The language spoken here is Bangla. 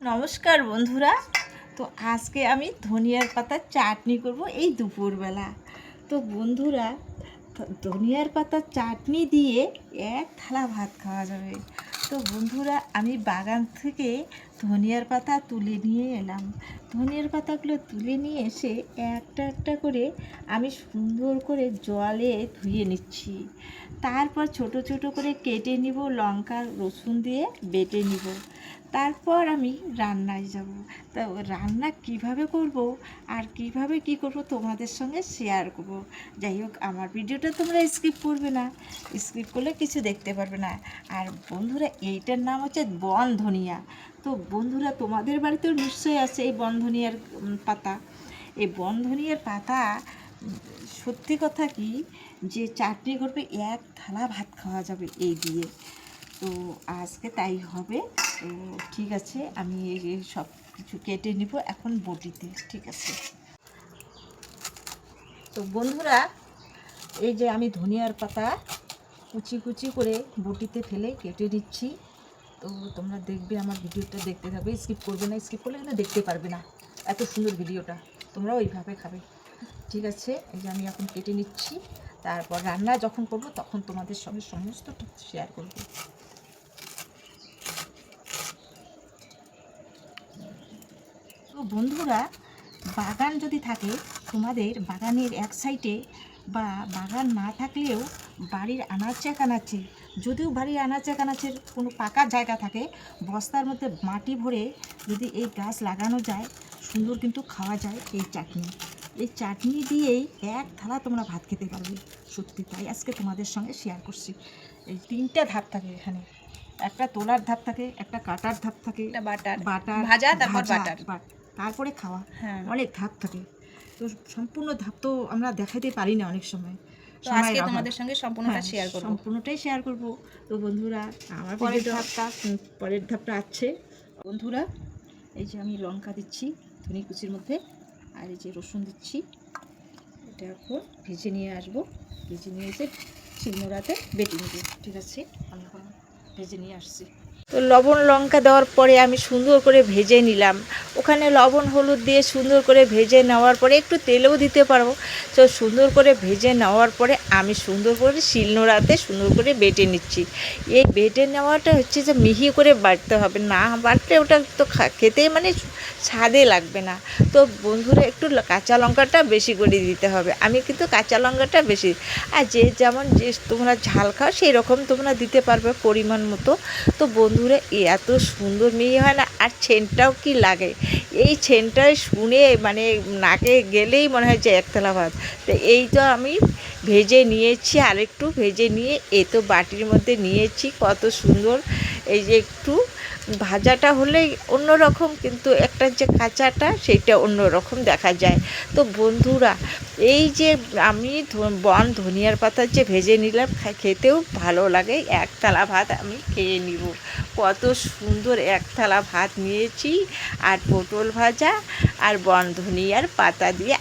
নমস্কার বন্ধুরা। তো আজকে আমি ধনিয়ার পাতার চাটনি করব এই দুপুরবেলা। তো বন্ধুরা, ধনিয়ার পাতার চাটনি দিয়ে এক থালা ভাত খাওয়া যাবে। তো বন্ধুরা, আমি বাগান থেকে ধনিয়ার পাতা তুলে নিয়ে এলাম। ধনিয়ার পাতাগুলো তুলে নিয়ে এসে একটা একটা করে আমি সুন্দর করে জলে ধুয়ে নিচ্ছি। তারপর ছোট ছোট করে কেটে নিব, লঙ্কা রসুন দিয়ে বেটে নিব। তারপর আমি রান্নায় যাব। তা রান্না কিভাবে করব আর কিভাবে কি করব তোমাদের সঙ্গে শেয়ার করব। যাই হোক, আমার ভিডিওটা তোমরা স্কিপ করবে না, স্কিপ করলে কিছু দেখতে পারবে না। আর বন্ধুরা, এইটার নাম হচ্ছে বন ধনিয়া। তো বন্ধুরা, তোমাদের বাড়িতেও নিশ্চয়ই আছে এই বন ধনিয়ার পাতা। এই বন ধনিয়ার পাতা সত্যি কথা কি যে চাটনি করবে, এক থালা ভাত খাওয়া যাবে এই দিয়ে। তো আজকে তাই হবে। তো ঠিক আছে, আমি এই সব কিছু কেটে নিব এখন বটিতে। ঠিক আছে। তো বন্ধুরা, এই যে আমি ধনিয়ার পাতা কুচি কুচি করে বটিতে ফেলে কেটে দিচ্ছি। তো তোমরা দেখবে, আমার ভিডিওটা দেখতে থাকবে, স্কিপ করবে না। স্কিপ করলে কিন্তু দেখতে পারবে না এত সুন্দর ভিডিওটা। তোমরাও ওইভাবে খাবে। ঠিক আছে, এই যে আমি এখন কেটে নিচ্ছি। তারপর রান্না যখন করব তখন তোমাদের সঙ্গে সমস্ত শেয়ার করব। তো বন্ধুরা, বাগান যদি থাকে তোমাদের, বাগানের এক সাইডে বা বাগান না থাকলেও বাড়ির আনাচে কানাচে, যদিও বাড়ির আনাচে কানাচের কোনো পাকা জায়গা থাকে, বস্তার মধ্যে মাটি ভরে যদি এই গাছ লাগানো যায়, সুন্দর কিন্তু খাওয়া যায় এই চাটনি। এই চাটনি দিয়েই এক থালা তোমরা ভাত খেতে পারবে। সত্যি তাই আজকে তোমাদের সঙ্গে শেয়ার করছি। এই তিনটা ধাপ থাকে এখানে, একটা তোলার ধাপ থাকে, একটা কাটার ধাপ থাকে, বাটার ভাজা, তারপর বাটার, তারপরে খাওয়া। হ্যাঁ, অনেক ধাপ থাকে। তো সম্পূর্ণ ধাপ তো আমরা দেখাতে পারি না অনেক সময়। তো আজকে তোমাদের সঙ্গে সম্পূর্ণটা শেয়ার করব, সম্পূর্ণটাই শেয়ার করব। তো বন্ধুরা, আমার পরের ধাপটা আছে। বন্ধুরা, এই যে আমি লঙ্কা দিচ্ছি ধনে কুচির মধ্যে, আর এই যে রসুন দিচ্ছি। এটা এখন ভেজে নিয়ে আসবো। ভেজে নিয়ে এসে শিলনোড়াতে বেটে নেব। ঠিক আছে, আমি এখন ভেজে নিয়ে আসছি। তো লবণ লঙ্কা দেওয়ার পরে আমি সুন্দর করে ভেজে নিলাম। ওখানে লবণ হলুদ দিয়ে সুন্দর করে ভেজে নেওয়ার পরে একটু তেলেও দিতে পারবো। তো সুন্দর করে ভেজে নেওয়ার পরে আমি সুন্দর করে শিলনোড়াতে সুন্দর করে বেটে নিচ্ছি। এই বেটে নেওয়াটা হচ্ছে যে মিহি করে বাটতে হবে, না বাটলে ওটা তো খেতে মানে স্বাদে লাগবে না। তো বন্ধুরা, একটু কাঁচা লঙ্কাটা বেশি করে দিতে হবে। আমি কিন্তু কাঁচা লঙ্কাটা বেশি, আর যে যেমন যে তোমরা ঝাল খাও সেই রকম তোমরা দিতে পারবে পরিমাণ মতো। তো বন্ধুরা, এত সুন্দর মিহি হয় না, আর ছেনটাও কি লাগে। এই ছেনটাই শুনে মানে নাকে গেলেই মনে হয় যে একতলা ভাত। তো এই তো আমি ভেজে নিয়েছি, আরেকটু ভেজে নিয়ে এ তো বাটির মধ্যে নিয়েছি। কত সুন্দর, এই যে একটু ভাজাটা হলেই অন্যরকম, কিন্তু একটা যে কাঁচাটা সেইটা অন্যরকম দেখা যায়। তো বন্ধুরা, এই যে আমি বন ধনিয়ার পাতা যে ভেজে নিলাম, খেতেও ভালো লাগে। এক থালা ভাত আমি খেয়ে নিব। কত সুন্দর এক থালা ভাত নিয়েছি, আর পটল ভাজা আর বন ধনিয়ার পাতা দিয়ে